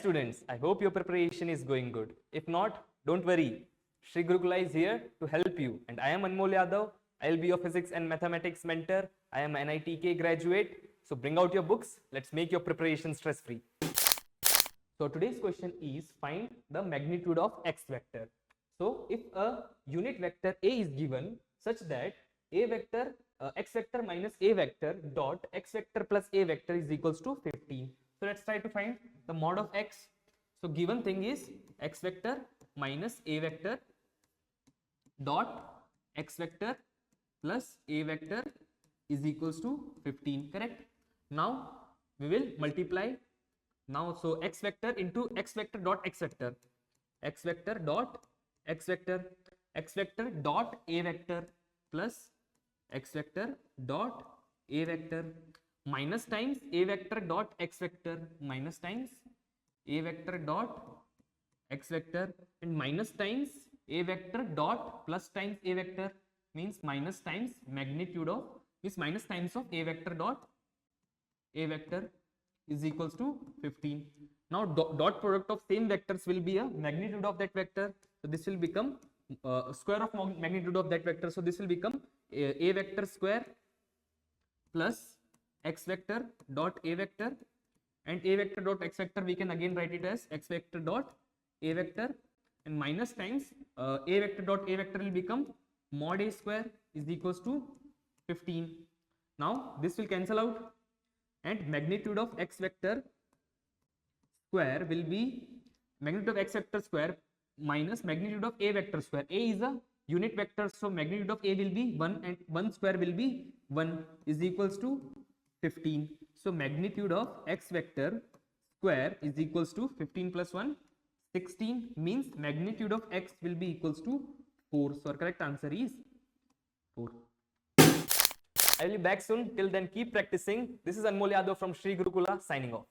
students, I hope your preparation is going good. If not, don't worry. Sri Gurukula is here to help you. And I am Anmol Yadav. I will be your physics and mathematics mentor. I am an NEET graduate. So bring out your books. Let's make your preparation stress-free. So today's question is find the magnitude of x vector. So if a unit vector A is given such that a vector x vector minus a vector dot x vector plus a vector is equals to 15. So let's try to find the mod of x. So given thing is x vector minus a vector dot x vector plus a vector is equals to 15, correct? Now we will multiply. Now so x vector into x vector dot x vector, x vector dot x vector, x vector dot a vector plus x vector dot a vector minus times a vector dot x vector minus times a vector dot x vector and minus times a vector dot plus times a vector means minus times magnitude of means minus times of a vector dot a vector is equals to 15. Now dot product of same vectors will be a magnitude of that vector. So this will become square of magnitude of that vector. So this will become a vector square plus x vector dot a vector, and a vector dot x vector we can again write it as x vector dot a vector, and minus times a vector dot a vector will become mod a square is equals to 15. Now this will cancel out and magnitude of x vector square will be magnitude of x vector square minus magnitude of a vector square. A is a unit vector, so magnitude of a will be 1 and 1 square will be 1 is equals to 15. So magnitude of x vector square is equals to 15 plus 1 16 means magnitude of x will be equals to 4. So our correct answer is 4. I will be back soon. Till then, keep practicing. This is Anmol Yadav from Sri Gurukula signing off.